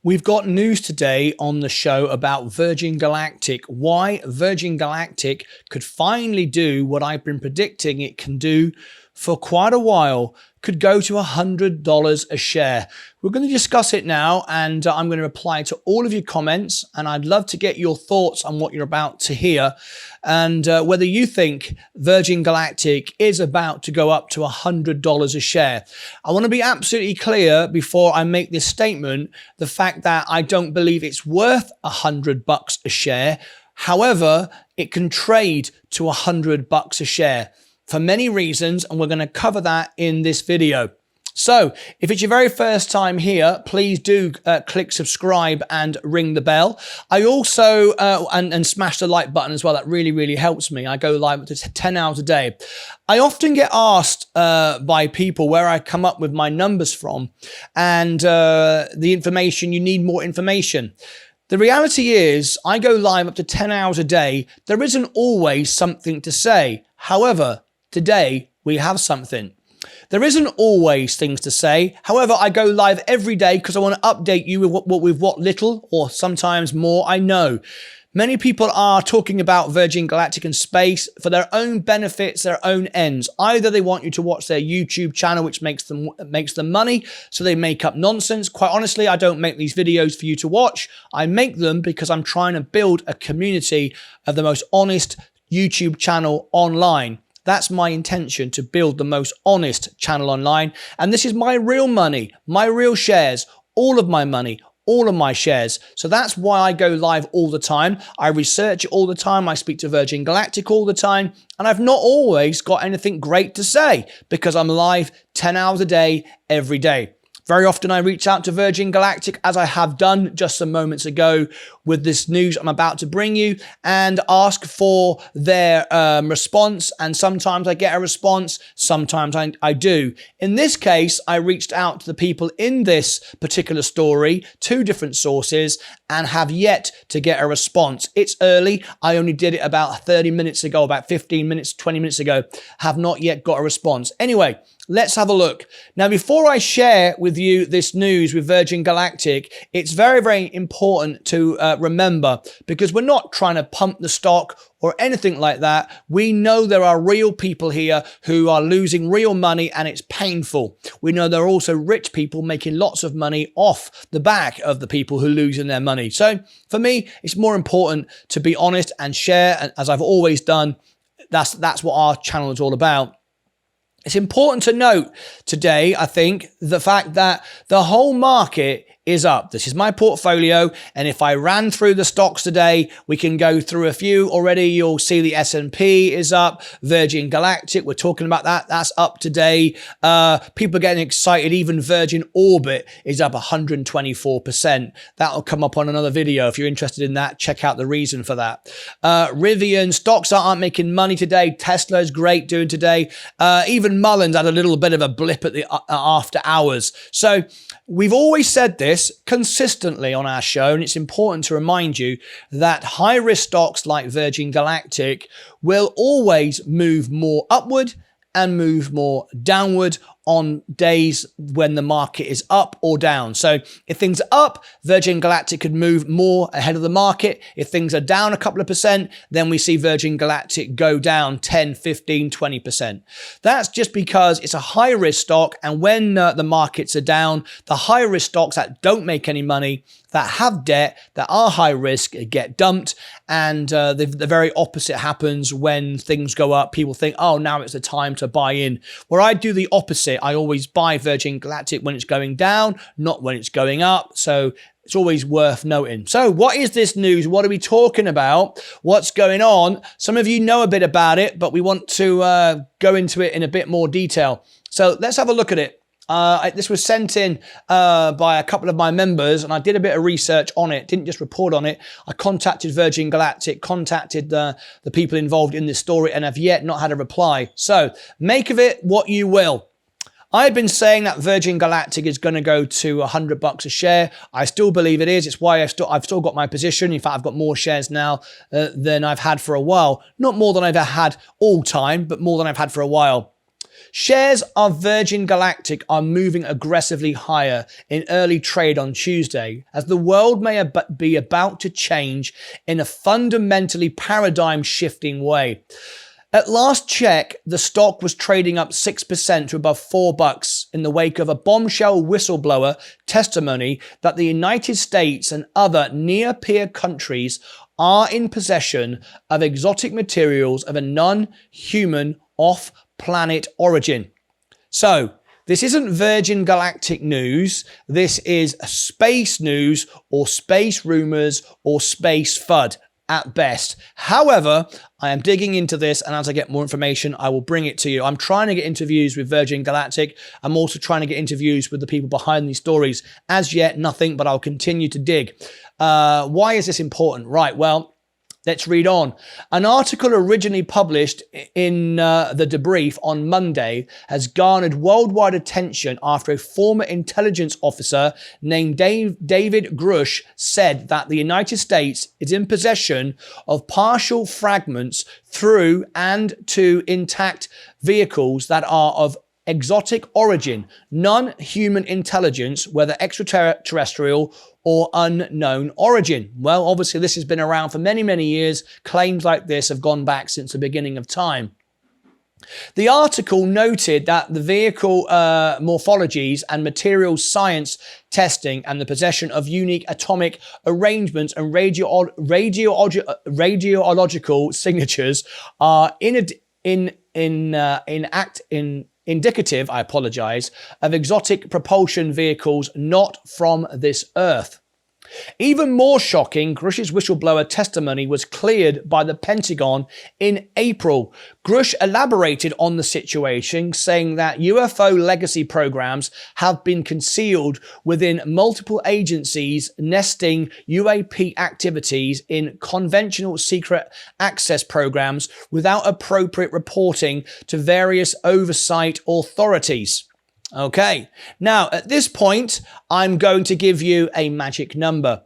We've got news today on the show about Virgin Galactic, why Virgin Galactic could finally do what I've been predicting it can do for quite a while, could go to $100 a share. We're going to discuss it now, and I'm going to reply to all of your comments, and I'd love to get your thoughts on what you're about to hear, and whether you think Virgin Galactic is about to go up to $100 a share. I want to be absolutely clear before I make this statement, the fact that I don't believe it's worth $100 a share. However, it can trade to $100 a share for many reasons, and we're going to cover that in this video. So if it's your very first time here, please do click subscribe and ring the bell. I also, and smash the like button as well. That really, really helps me. I go live to 10 hours a day. I often get asked by people where I come up with my numbers from and the information, you need more information. The reality is I go live up to 10 hours a day. There isn't always something to say. However, today we have something. There isn't always things to say. However, I go live every day because I want to update you with what little or sometimes more I know. Many people are talking about Virgin Galactic and space for their own benefits, their own ends. Either they want you to watch their YouTube channel, which makes them money, so they make up nonsense. Quite honestly, I don't make these videos for you to watch. I make them because I'm trying to build a community of the most honest YouTube channel online. That's my intention, to build the most honest channel online. And this is my real money, my real shares, all of my money, all of my shares. So that's why I go live all the time. I research it all the time. I speak to Virgin Galactic all the time. And I've not always got anything great to say because I'm live 10 hours a day, every day. Very often I reach out to Virgin Galactic, as I have done just some moments ago with this news I'm about to bring you, and ask for their response. And sometimes I get a response, sometimes I do. In this case, I reached out to the people in this particular story, 2 different sources, and have yet to get a response. It's early. I only did it about 30 minutes ago, about 15 minutes, 20 minutes ago. Have not yet got a response. Anyway, let's have a look. Now, before I share with you this news with Virgin Galactic, it's very, very important to remember, because we're not trying to pump the stock or anything like that. We know there are real people here who are losing real money, and it's painful. We know there are also rich people making lots of money off the back of the people who are losing their money. So for me, it's more important to be honest and share, and as I've always done. That's what our channel is all about. It's important to note today, I think, the fact that the whole market is up. This is my portfolio, and if I ran through the stocks today, we can go through a few already. You'll see the S&P is up. Virgin Galactic, we're talking about that. That's up today. People are getting excited. Even Virgin Orbit is up 124%. That'll come up on another video. If you're interested in that, check out the reason for that. Rivian, stocks aren't making money today. Tesla is great doing today. Even Mullins had a little bit of a blip at the after hours. So we've always said this consistently on our show, and it's important to remind you that high-risk stocks like Virgin Galactic will always move more upward and move more downward on days when the market is up or down. So if things are up, Virgin Galactic could move more ahead of the market. If things are down a couple of percent, then we see Virgin Galactic go down 10, 15, 20%. That's just because it's a high risk stock. And when the markets are down, the high risk stocks that don't make any money, that have debt, that are high risk, get dumped. And the very opposite happens when things go up. People think, oh, now it's the time to buy in. Where I do the opposite. I always buy Virgin Galactic when it's going down, not when it's going up. So it's always worth noting. So what is this news? What are we talking about? What's going on? Some of you know a bit about it, but we want to go into it in a bit more detail. So let's have a look at it. This was sent in by a couple of my members, and I did a bit of research on it, didn't just report on it. I contacted Virgin Galactic, contacted the people involved in this story, and have yet not had a reply. So make of it what you will. I've been saying that Virgin Galactic is going to go to $100 a share. I still believe it is. It's why I've still got my position. In fact, I've got more shares now than I've had for a while. Not more than I've had all time, but more than I've had for a while. Shares of Virgin Galactic are moving aggressively higher in early trade on Tuesday, as the world may be about to change in a fundamentally paradigm-shifting way. At last check, the stock was trading up 6% to above $4 in the wake of a bombshell whistleblower testimony that the United States and other near-peer countries are in possession of exotic materials of a non-human, off-planet origin. So, this isn't Virgin Galactic news. This is space news or space rumors or space FUD at best. However, I am digging into this, and as I get more information, I will bring it to you. I'm trying to get interviews with Virgin Galactic. I'm also trying to get interviews with the people behind these stories. As yet, nothing, but I'll continue to dig. Why is this important? Right, well, let's read on. An article originally published in the Debrief on Monday has garnered worldwide attention after a former intelligence officer named David Grush said that the United States is in possession of partial fragments through and to intact vehicles that are of exotic origin, non-human intelligence, whether extraterrestrial or unknown origin. Well, obviously this has been around for many, many years. Claims like this have gone back since the beginning of time. The article noted that the vehicle morphologies and materials science testing and the possession of unique atomic arrangements and radiological signatures are indicative, of exotic propulsion vehicles not from this Earth. Even more shocking, Grush's whistleblower testimony was cleared by the Pentagon in April. Grush elaborated on the situation, saying that UFO legacy programs have been concealed within multiple agencies, nesting UAP activities in conventional secret access programs without appropriate reporting to various oversight authorities. Okay, now at this point, I'm going to give you a magic number,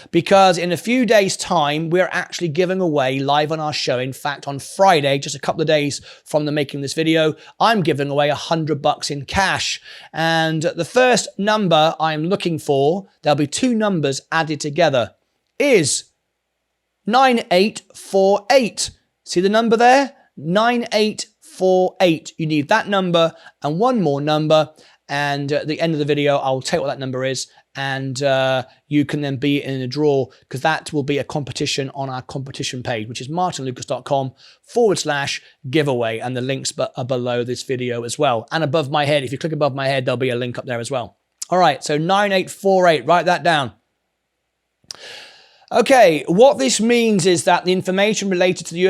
because in a few days' time, we're actually giving away live on our show. In fact, on Friday, just a couple of days from the making this video, I'm giving away $100 in cash. And the first number I'm looking for, there'll be two numbers added together, is 9848. See the number there? 9848. You need that number and one more number, and at the end of the video I'll tell you what that number is, and you can then be in a draw, because that will be a competition on our competition page, which is martynlucas.com/giveaway, and the links are below this video as well, and above my head. If you click above my head, there'll be a link up there as well. All right, so 9848, write that down. Okay, what this means is that the information related to the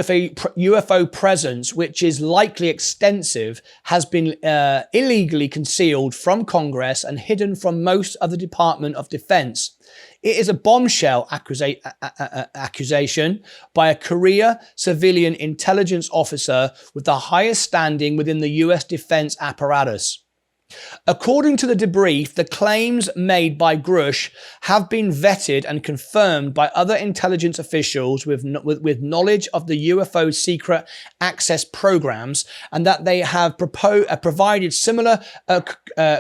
UFO presence, which is likely extensive, has been illegally concealed from Congress and hidden from most of the Department of Defense. It is a bombshell accusation by a career civilian intelligence officer with the highest standing within the US defense apparatus. According to the debrief, the claims made by Grush have been vetted and confirmed by other intelligence officials with knowledge of the UFO secret access programs, and that they have provided similar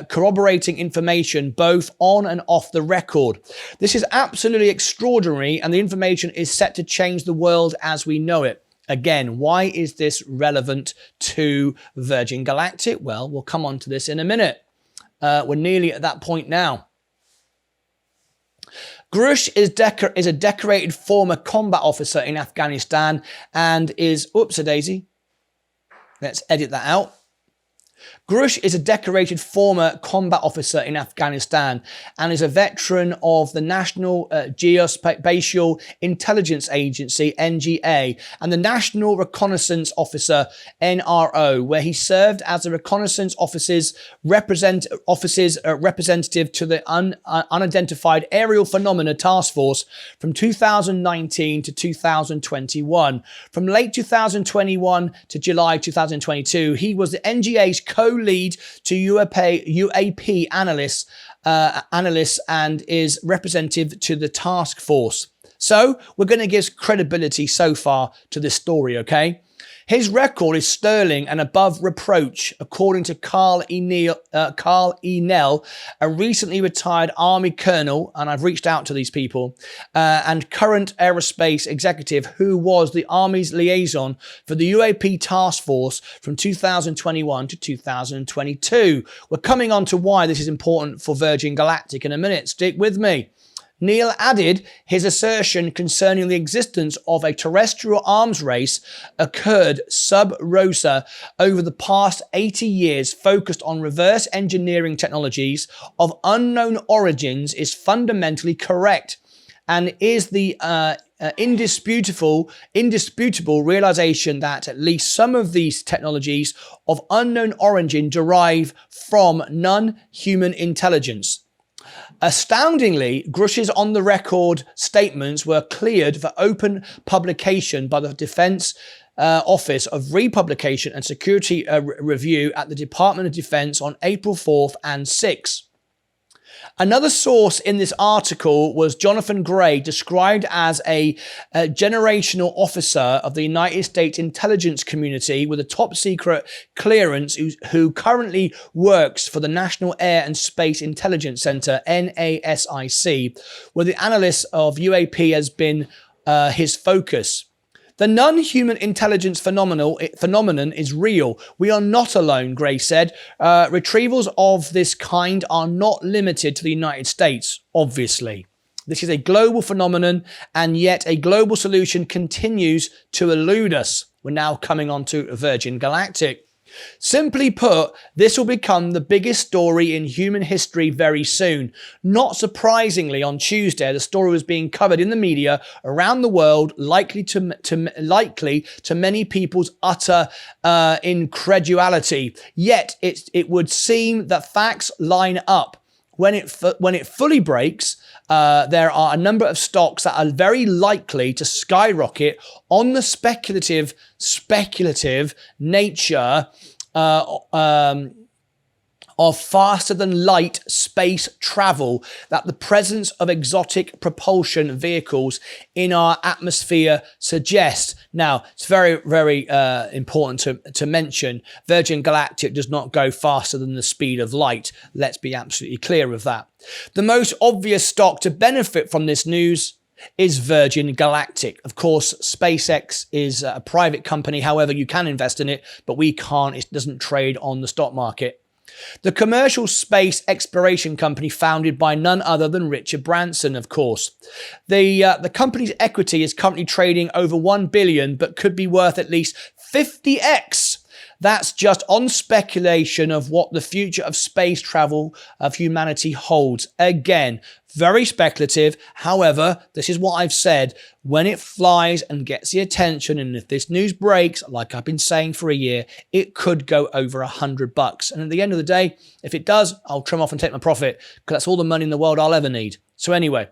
corroborating information both on and off the record. This is absolutely extraordinary, and the information is set to change the world as we know it. Again, why is this relevant to Virgin Galactic? Well, we'll come on to this in a minute. We're nearly at that point now. Grush is a decorated former combat officer in Afghanistan and is... Oops-a-daisy. Let's edit that out. Grush is a decorated former combat officer in Afghanistan and is a veteran of the National Geospatial Intelligence Agency, NGA, and the National Reconnaissance Officer, NRO, where he served as the Reconnaissance Office's representative to the Unidentified Aerial Phenomena Task Force from 2019 to 2021. From late 2021 to July 2022, he was the NGA's co-lead to UAP analyst and is representative to the task force. So we're going to give credibility so far to this story, okay? His record is sterling and above reproach, according to Carl E. Nell, a recently retired Army colonel, and I've reached out to these people, and current aerospace executive who was the Army's liaison for the UAP task force from 2021 to 2022. We're coming on to why this is important for Virgin Galactic in a minute. Stick with me. Neil added his assertion concerning the existence of a terrestrial arms race occurred sub rosa over the past 80 years focused on reverse engineering technologies of unknown origins is fundamentally correct and is the indisputable realization that at least some of these technologies of unknown origin derive from non-human intelligence. Astoundingly, Grush's on-the-record statements were cleared for open publication by the Defense Office of Republication and Security Review at the Department of Defense on April 4th and 6th. Another source in this article was Jonathan Gray, described as a generational officer of the United States intelligence community with a top secret clearance who currently works for the National Air and Space Intelligence Center, NASIC, where the analyst of UAP has been his focus. The non-human intelligence phenomenon is real. We are not alone, Gray said. Retrievals of this kind are not limited to the United States, obviously. This is a global phenomenon, and yet a global solution continues to elude us. We're now coming on to Virgin Galactic. Simply put, this will become the biggest story in human history very soon. Not surprisingly, on Tuesday, the story was being covered in the media around the world, likely to many people's utter incredulity. Yet, it would seem that facts line up. When it fully breaks, there are a number of stocks that are very likely to skyrocket on the speculative nature of faster than light space travel that the presence of exotic propulsion vehicles in our atmosphere suggests. Now, it's very, very important to mention Virgin Galactic does not go faster than the speed of light. Let's be absolutely clear of that. The most obvious stock to benefit from this news is Virgin Galactic. Of course, SpaceX is a private company. However, you can invest in it, but we can't. It doesn't trade on the stock market. The commercial space exploration company founded by none other than Richard Branson, of course. The company's equity is currently trading over 1 billion, but could be worth at least 50x. That's just on speculation of what the future of space travel of humanity holds. Again, very speculative. However, this is what I've said. When it flies and gets the attention, and if this news breaks, like I've been saying for a year, it could go over $100. And at the end of the day, if it does, I'll trim off and take my profit because that's all the money in the world I'll ever need. So anyway,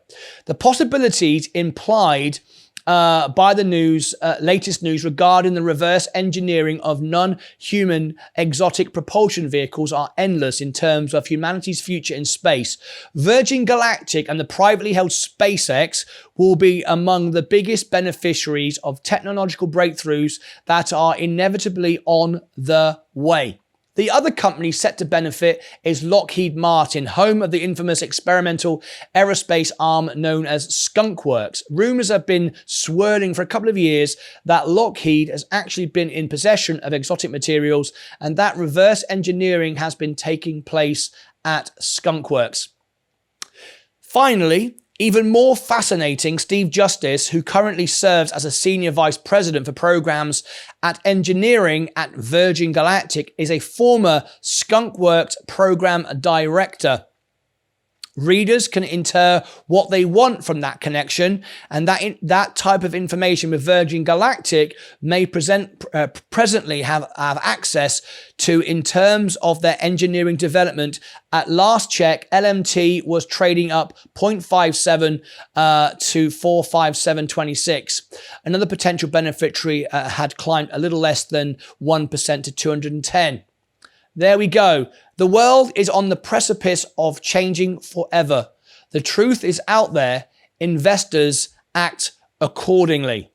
the possibilities implied by the latest news regarding the reverse engineering of non-human exotic propulsion vehicles are endless in terms of humanity's future in space. Virgin Galactic and the privately held SpaceX will be among the biggest beneficiaries of technological breakthroughs that are inevitably on the way. The other company set to benefit is Lockheed Martyn, home of the infamous experimental aerospace arm known as Skunk Works. Rumors have been swirling for a couple of years that Lockheed has actually been in possession of exotic materials and that reverse engineering has been taking place at Skunk Works. Finally, even more fascinating, Steve Justice, who currently serves as a senior vice president for programs at engineering at Virgin Galactic, is a former Skunk Works program director. Readers can infer what they want from that connection, and that type of information with Virgin Galactic may presently have access to in terms of their engineering development. At last check, LMT was trading up 0.57 to 457.26. Another potential beneficiary had climbed a little less than 1% to 210. There we go. The world is on the precipice of changing forever. The truth is out there. Investors act accordingly.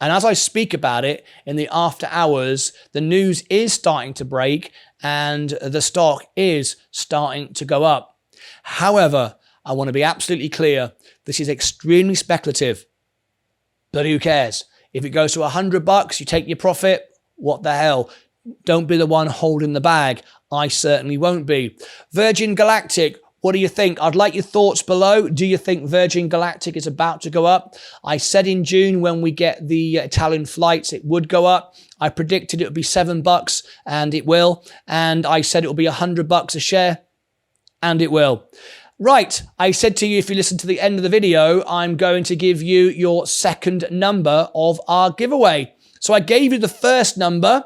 And as I speak about it in the after hours, the news is starting to break and the stock is starting to go up. However, I want to be absolutely clear. This is extremely speculative, but who cares? If it goes to $100, you take your profit. What the hell? Don't be the one holding the bag. I certainly won't be. Virgin Galactic, what do you think? I'd like your thoughts below. Do you think Virgin Galactic is about to go up? I said in June when we get the Italian flights, it would go up. I predicted it would be $7 and it will. And I said it will be $100 a share and it will. Right, I said to you, if you listen to the end of the video, I'm going to give you your second number of our giveaway. So I gave you the first number,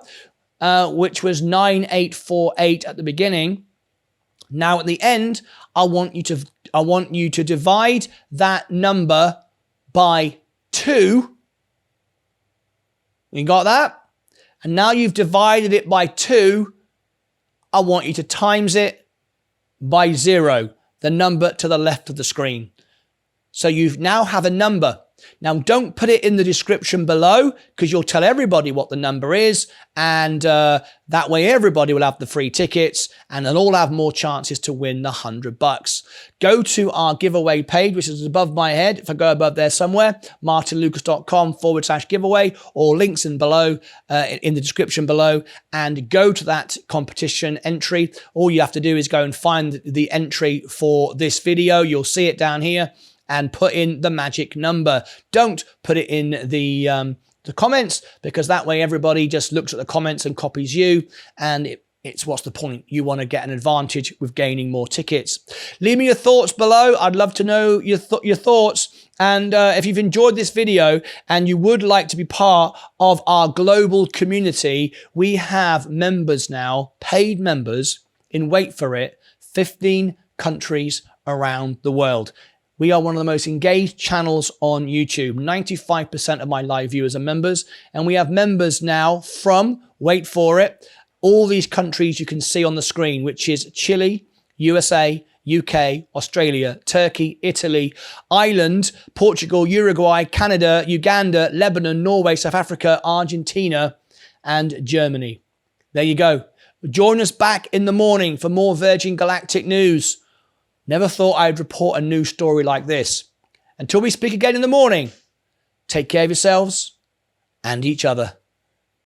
which was 9848 at the beginning. Now at the end, I want you to divide that number by 2. You got that? And now you've divided it by 2, I want you to times it by 0. The number to the left of the screen. So you now have a number. Now don't put it in the description below because you'll tell everybody what the number is, and that way everybody will have the free tickets and they'll all have more chances to win the $100. Go to our giveaway page, which is above my head. If I go above there somewhere, martynlucas.com/giveaway, or links in below in the description below, and go to that competition entry. All you have to do is go and find the entry for this video. You'll see it down here. And put in the magic number. Don't put it in the comments, because that way everybody just looks at the comments and copies you, and it's what's the point? You want to get an advantage with gaining more tickets. Leave me your thoughts below. I'd love to know your thoughts. And if you've enjoyed this video and you would like to be part of our global community, we have members now, paid members, in wait for it, 15 countries around the world. We are one of the most engaged channels on YouTube. 95% of my live viewers are members, and we have members now from, wait for it, all these countries you can see on the screen, which is Chile, USA, UK, Australia, Turkey, Italy, Ireland, Portugal, Uruguay, Canada, Uganda, Lebanon, Norway, South Africa, Argentina, and Germany. There you go. Join us back in the morning for more Virgin Galactic news. Never thought I'd report a news story like this. Until we speak again in the morning, take care of yourselves and each other.